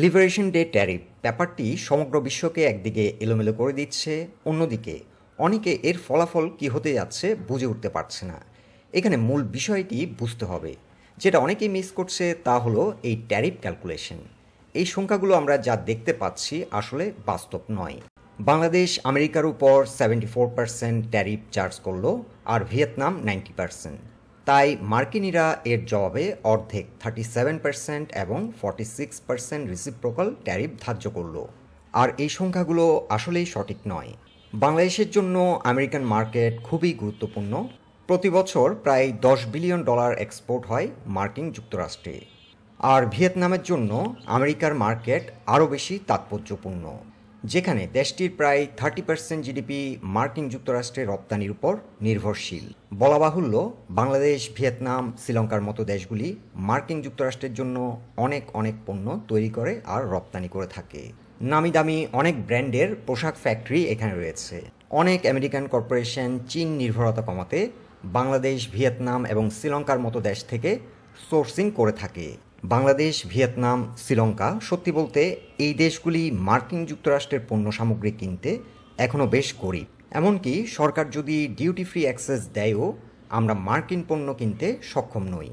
Liberation day tariff ব্যাপারটি সমগ্র বিশ্বকে একদিকে এলোমেলো করে দিচ্ছে, অন্যদিকে অনেকে এর ফলাফল কী হতে যাচ্ছে বুঝে উঠতে পারছে না। এখানে মূল বিষয়টি বুঝতে হবে। যেটা অনেকেই মিস করছে তা হলো এই ট্যারিফ ক্যালকুলেশন। এই সংখ্যাগুলো আমরা যা দেখতে পাচ্ছি আসলে বাস্তব নয়। বাংলাদেশ আমেরিকার উপর 74% ট্যারিফ চার্জ করলো, আর ভিয়েতনাম 90%। তাই মার্কিনিরা এর জবাবে অর্ধেক 37% এবং 46% রিসিপ্রোকাল ট্যারিফ ধার্য করল। আর এই সংখ্যাগুলো আসলেই সঠিক নয়। বাংলাদেশের জন্য আমেরিকান মার্কেট খুবই গুরুত্বপূর্ণ। প্রতি বছর প্রায় $10 বিলিয়ন এক্সপোর্ট হয় মার্কিন যুক্তরাষ্ট্রে। আর ভিয়েতনামের জন্য আমেরিকার মার্কেট আরও বেশি তাৎপর্যপূর্ণ, যেখানে দেশটির প্রায় 30% জিডিপি মার্কিন যুক্তরাষ্ট্রের রপ্তানির উপর নির্ভরশীল। বলা বাহুল্য, বাংলাদেশ, ভিয়েতনাম, শ্রীলঙ্কার মতো দেশগুলি মার্কিন যুক্তরাষ্ট্রের জন্য অনেক পণ্য তৈরি করে আর রপ্তানি করে থাকে। নামি দামি অনেক ব্র্যান্ডের পোশাক ফ্যাক্টরি এখানে রয়েছে। অনেক আমেরিকান কর্পোরেশন চীন নির্ভরতা কমাতে বাংলাদেশ, ভিয়েতনাম এবং শ্রীলঙ্কার মতো দেশ থেকে সোর্সিং করে থাকে। বাংলাদেশ, ভিয়েতনাম, শ্রীলঙ্কা, সত্যি বলতে এই দেশগুলি মার্কিন যুক্তরাষ্ট্রের পণ্য সামগ্রী কিনতে এখনও বেশ গরিব। এমনকি সরকার যদি ডিউটি ফ্রি অ্যাক্সেস দেয়ও, আমরা মার্কিন পণ্য কিনতে সক্ষম নই।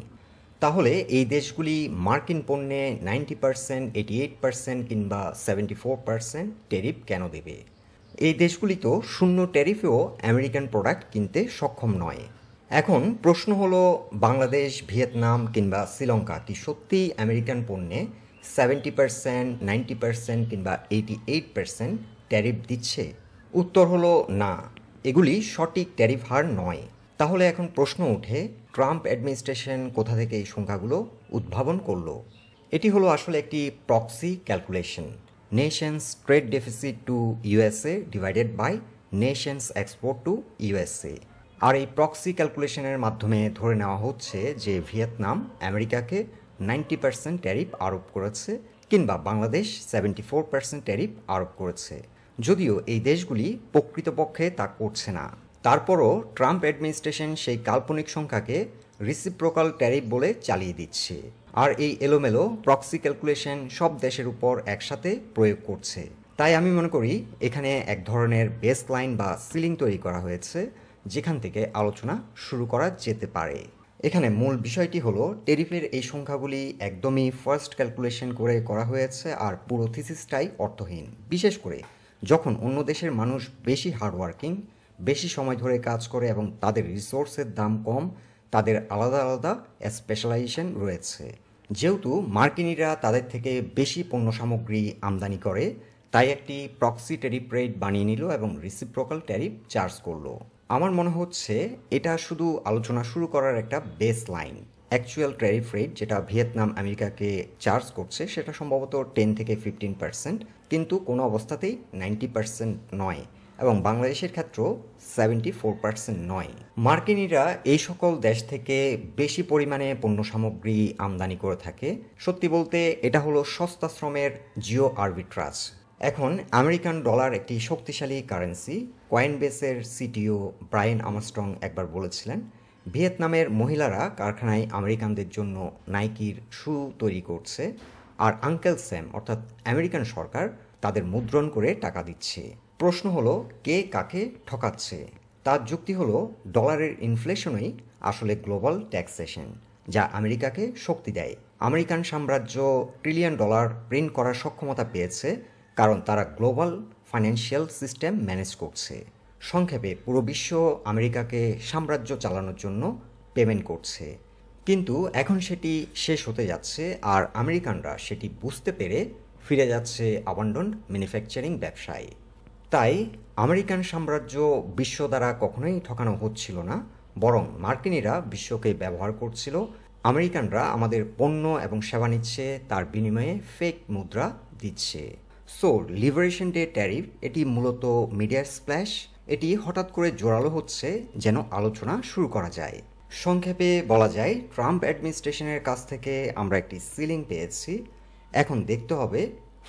তাহলে এই দেশগুলি মার্কিন পণ্যে 90%, 88% কিংবা 74% ট্যারিফ কেন দেবে? এই দেশগুলি তো শূন্য ট্যারিফেও আমেরিকান প্রোডাক্ট কিনতে সক্ষম নয়। এখন প্রশ্ন হলো, বাংলাদেশ, ভিয়েতনাম কিংবা শ্রীলঙ্কা কি সত্যিই আমেরিকান পণ্যে 70%, 90% কিংবা 88% ট্যারিফ দিচ্ছে? উত্তর হলো না, এগুলি সঠিক ট্যারিফ হার নয়। তাহলে এখন প্রশ্ন ওঠে, ট্রাম্প অ্যাডমিনিস্ট্রেশন কোথা থেকে এই সংখ্যাগুলো উদ্ভাবন করলো? এটি হলো আসলে একটি proxy calculation. Nations trade deficit to USA divided by nations export to USA. আর এই প্রক্সি ক্যালকুলেশনের মাধ্যমে ধরে নেওয়া হচ্ছে যে ভিয়েতনাম আমেরিকাকে 90% ট্যারিফ আরোপ করেছে, কিংবা বাংলাদেশ 74% ট্যারিফ আরোপ করেছে। যদিও এই দেশগুলি প্রকৃতপক্ষে তা করছে না, তারপরও ট্রাম্প অ্যাডমিনিস্ট্রেশন সেই কাল্পনিক সংখ্যাকে রিসিপ্রোকাল ট্যারিফ বলে চালিয়ে দিচ্ছে। আর এই এলোমেলো প্রক্সি ক্যালকুলেশন সব দেশের উপর একসাথে প্রয়োগ করছে। তাই আমি মনে করি এখানে এক ধরনের বেস লাইন বা সিলিং তৈরি করা হয়েছে, যেখান থেকে আলোচনা শুরু করা যেতে পারে। এখানে মূল বিষয়টি হলো, ট্যারিফের এই সংখ্যাগুলি একদমই ফার্স্ট ক্যালকুলেশন করে করা হয়েছে, আর পুরো থিসিসটাই অর্থহীন। বিশেষ করে যখন অন্য দেশের মানুষ বেশি হার্ডওয়ার্কিং, বেশি সময় ধরে কাজ করে এবং তাদের রিসোর্সের দাম কম, তাদের আলাদা আলাদা স্পেশালাইজেশন রয়েছে। যেহেতু মার্কিনিরা তাদের থেকে বেশি পণ্য সামগ্রী আমদানি করে, তাই একটি প্রক্সি ট্যারিফ রেট বানিয়ে নিল এবং রিসিপ্রোকাল ট্যারিফ চার্জ করলো। আমার মনে হচ্ছে এটা শুধু আলোচনা শুরু করার একটা base line. Actual tariff rate যেটা ভিয়েতনাম আমেরিকাকে চার্জ করছে সেটা সম্ভবত 10 থেকে 15%, কিন্তু কোনো অবস্থাতেই 90% নয়, এবং বাংলাদেশের ক্ষেত্রেও 74% নয়। মার্কিনিরা এই সকল দেশ থেকে বেশি পরিমাণে পণ্য সামগ্রী আমদানি করে থাকে। সত্যি বলতে এটা হলো সস্তা শ্রমের জিও আরবিট্রাজ। এখন আমেরিকান ডলার একটি শক্তিশালী কারেন্সি। কয়েনবেসের সিটিও ব্রায়ান আমস্ট্রং একবার বলেছিলেন, ভিয়েতনামের মহিলারা কারখানায় আমেরিকানদের জন্য নাইকির শু তৈরি করছে, আর আঙ্কেল স্যাম অর্থাৎ আমেরিকান সরকার তাদের মুদ্রণ করে টাকা দিচ্ছে। প্রশ্ন হলো, কে কাকে ঠকাচ্ছে? তার যুক্তি হলো, ডলারের ইনফ্লেশনই আসলে গ্লোবাল ট্যাক্সেশন, যা আমেরিকাকে শক্তি দেয়। আমেরিকান সাম্রাজ্য ট্রিলিয়ন ডলার প্রিন্ট করার সক্ষমতা পেয়েছে কারণ তারা গ্লোবাল ফাইন্যান্সিয়াল সিস্টেম ম্যানেজ করছে। সংক্ষেপে পুরো বিশ্ব আমেরিকাকে সাম্রাজ্য চালানোর জন্য পেমেন্ট করছে। কিন্তু এখন সেটি শেষ হতে যাচ্ছে, আর আমেরিকানরা সেটি বুঝতে পেরে ফিরে যাচ্ছে আবান্ডন ম্যানুফ্যাকচারিং ব্যবসায়। তাই আমেরিকান সাম্রাজ্য বিশ্ব দ্বারা কখনোই ঠকানো হচ্ছিল না, বরং মার্কিনিরা বিশ্বকে ব্যবহার করছিল। আমেরিকানরা আমাদের পণ্য এবং সেবা নিচ্ছে, তার বিনিময়ে ফেক মুদ্রা দিচ্ছে। সো লিবারেশন ডে ট্যারিফ এটি মূলত মিডিয়া স্প্ল্যাশ। এটি হঠাৎ করে জোরালো হচ্ছে যেন আলোচনা শুরু করা যায়। সংক্ষেপে বলা যায়, ট্রাম্প অ্যাডমিনিস্ট্রেশনের কাছ থেকে আমরা একটি সিলিং পেয়েছি, এখন দেখতে হবে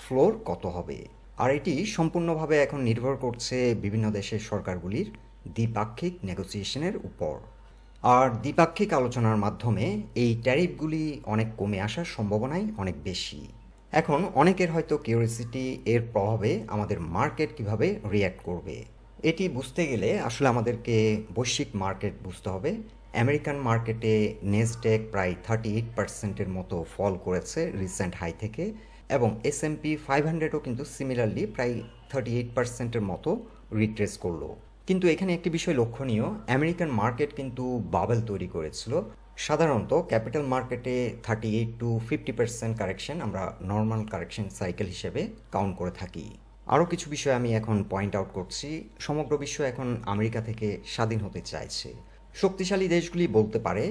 ফ্লোর কত হবে। আর এটি সম্পূর্ণভাবে এখন নির্ভর করছে বিভিন্ন দেশের সরকারগুলির দ্বিপাক্ষিক নেগোসিয়েশনের উপর। আর দ্বিপাক্ষিক আলোচনার মাধ্যমে এই ট্যারিফগুলি অনেক কমে আসার সম্ভাবনাই অনেক বেশি। এখন অনেকের হয়তো কিউরিওসিটি এর প্রভাবে আমাদের মার্কেট কিভাবে রিয়্যাক্ট করবে। এটি বুঝতে গেলে আসলে আমাদেরকে বৈশ্বিক মার্কেট বুঝতে হবে। আমেরিকান মার্কেটে নেসডেক প্রায় 38%-এর মতো ফল করেছে রিসেন্ট হাই থেকে, এবং S&P 500ও কিন্তু সিমিলারলি প্রায় 38%-এর মতো রিট্রেস করলো। কিন্তু এখানে একটি বিষয় লক্ষণীয়, আমেরিকান মার্কেট কিন্তু বাবেল তৈরি করেছিল। সাধারণত ক্যাপিটাল মার্কেটে 38-50% কারেকশন আমরা নর্মাল কারেকশন সাইকেল হিসেবে কাউন্ট করে থাকি। আরও কিছু বিষয় আমি এখন পয়েন্ট আউট করছি। সমগ্র বিশ্ব এখন আমেরিকা থেকে স্বাধীন হতে চাইছে। শক্তিশালী দেশগুলি বলতে পারে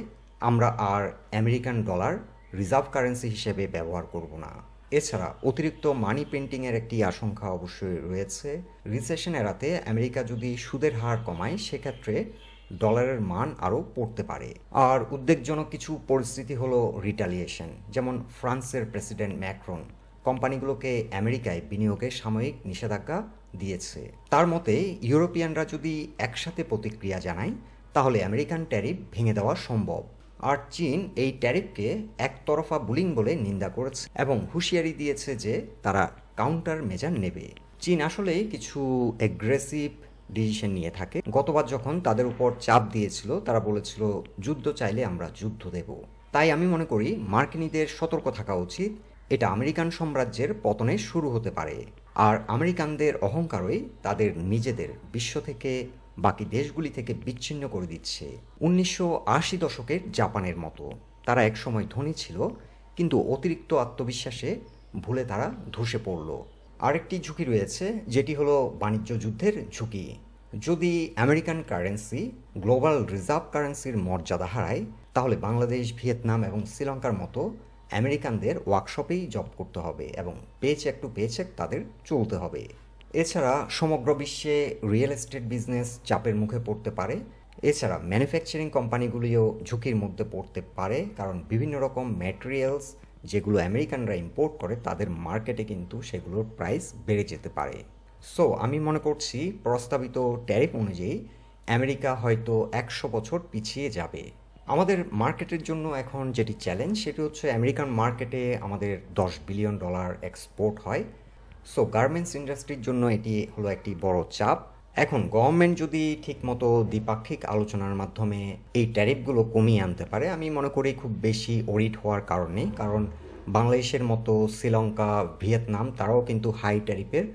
আমরা আর আমেরিকান ডলার রিজার্ভ কারেন্সি হিসেবে ব্যবহার করব না। এছাড়া অতিরিক্ত মানি প্রিন্টিংয়ের একটি আশঙ্কা অবশ্যই রয়েছে। রিসেশন এড়াতে আমেরিকা যদি সুদের হার কমায় সেক্ষেত্রে ডলারের মান আরও পড়তে পারে। আর উদ্বেগজনক কিছু পরিস্থিতি হলো রিটালিয়েশন, যেমন ফ্রান্সের প্রেসিডেন্ট ম্যাক্রন কোম্পানিগুলোকে আমেরিকায় বিনিয়োগে সাময়িক নিষেধাজ্ঞা দিয়েছে। তার মতে ইউরোপিয়ানরা যদি একসাথে প্রতিক্রিয়া জানায় তাহলে আমেরিকান ট্যারিফ ভেঙে দেওয়া সম্ভব। আর চীন এই ট্যারিফকে একতরফা বুলিং বলে নিন্দা করেছে এবং হুঁশিয়ারি দিয়েছে যে তারা কাউন্টার মেজার নেবে। চীন আসলে কিছু অ্যাগ্রেসিভ ডিসিশন নিয়ে থাকে। গতবার যখন তাদের উপর চাপ দিয়েছিল তারা বলেছিল যুদ্ধ চাইলে আমরা যুদ্ধ দেব। তাই আমি মনে করি মার্কিনীদের সতর্ক থাকা উচিত। এটা আমেরিকান সাম্রাজ্যের পতনের শুরু হতে পারে। আর আমেরিকানদের অহংকারই তাদের নিজেদের বিশ্ব থেকে বাকি দেশগুলি থেকে বিচ্ছিন্ন করে দিচ্ছে। 1980 দশকের জাপানের মতো। তারা একসময় ধনী ছিল, কিন্তু অতিরিক্ত আত্মবিশ্বাসে ভুলে তারা ধসে পড়ল। আরেকটি ঝুঁকি রয়েছে, যেটি হলো বাণিজ্য যুদ্ধের ঝুঁকি। যদি আমেরিকান কারেন্সি গ্লোবাল রিজার্ভ কারেন্সির মর্যাদা হারায় তাহলে বাংলাদেশ, ভিয়েতনাম এবং শ্রীলঙ্কার মতো আমেরিকানদের ওয়ার্কশপেই জব করতে হবে এবং পেচেক টু পেচেক তাদের চলতে হবে। এছাড়া সমগ্র বিশ্বে রিয়েল এস্টেট বিজনেস চাপের মুখে পড়তে পারে। এছাড়া ম্যানুফ্যাকচারিং কোম্পানিগুলিও ঝুঁকির মধ্যে পড়তে পারে, কারণ বিভিন্ন রকম ম্যাটেরিয়ালস যেগুলো আমেরিকানরা ইম্পোর্ট করে তাদের মার্কেটে কিন্তু সেগুলোর প্রাইস বেড়ে যেতে পারে। সো আমি মনে করছি প্রস্তাবিত ট্যারিফ অনুযায়ী আমেরিকা হয়তো 100 বছর পিছিয়ে যাবে। আমাদের মার্কেটের জন্য এখন যেটি চ্যালেঞ্জ সেটি হচ্ছে আমেরিকান মার্কেটে আমাদের $10 বিলিয়ন এক্সপোর্ট হয়। সো গার্মেন্টস ইন্ডাস্ট্রির জন্য এটি হলো একটি বড় চাপ। এখন গভর্নমেন্ট যদি ঠিকমতো দ্বিপাক্ষিক আলোচনার মাধ্যমে এই ট্যারিফগুলো কমিয়ে আনতে পারে, আমি মনে করি খুব বেশি অডিট হওয়ার কারণে, কারণ বাংলাদেশের মতো শ্রীলঙ্কা, ভিয়েতনাম তারাও কিন্তু হাই ট্যারিফের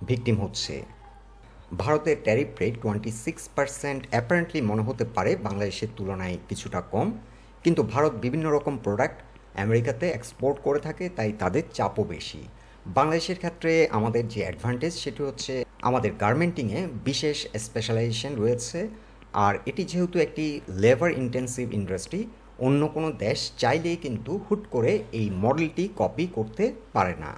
ভিকটিম হচ্ছে। ভারতের ট্যারিফ রেট 26% অ্যাপারেন্টলি মনে হতে পারে বাংলাদেশের তুলনায় কিছুটা কম, কিন্তু ভারত বিভিন্ন রকম প্রোডাক্ট আমেরিকাতে এক্সপোর্ট করে থাকে, তাই তাদের চাপও বেশি। বাংলাদেশের ক্ষেত্রে আমাদের যে অ্যাডভান্টেজ সেটি হচ্ছে আমাদের গার্মেন্টিংয়ে বিশেষ স্পেশালাইজেশন রয়েছে। আর এটি যেহেতু একটি লেবার ইন্টেন্সিভ ইন্ডাস্ট্রি, অন্য কোনো দেশ চাইলেই কিন্তু হুট করে এই মডেলটি কপি করতে পারে না।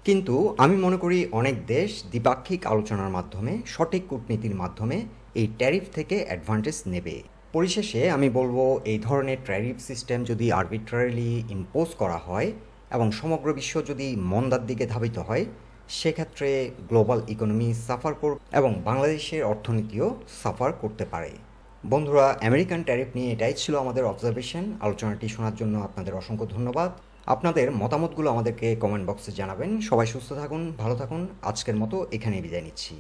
কিন্তু আমি মনে করি অনেক দেশ দ্বিপাক্ষিক আলোচনার মাধ্যমে, সঠিক কূটনীতির মাধ্যমে এই ট্যারিফ থেকে অ্যাডভান্টেজ নেবে। পরিশেষে আমি বলবো এই ধরনের ট্যারিফ সিস্টেম যদি আরবিট্রারিলি ইম্পোজ করা হয় এবং সমগ্র বিশ্ব যদি মন্দার দিকে ধাবিত হয় সেক্ষেত্রে গ্লোবাল ইকোনমি সাফার করবে এবং বাংলাদেশের অর্থনীতিও সাফার করতে পারে। বন্ধুরা, আমেরিকান ট্যারিফ নিয়ে এটাই ছিল আমাদের অবজারভেশন। আলোচনাটি শোনার জন্য আপনাদের অসংখ্য ধন্যবাদ। আপনাদের মতামতগুলো আমাদেরকে কমেন্ট বক্সে জানাবেন। সবাই সুস্থ থাকুন, ভালো থাকুন। আজকের মতো এখানেই বিদায় নিচ্ছি।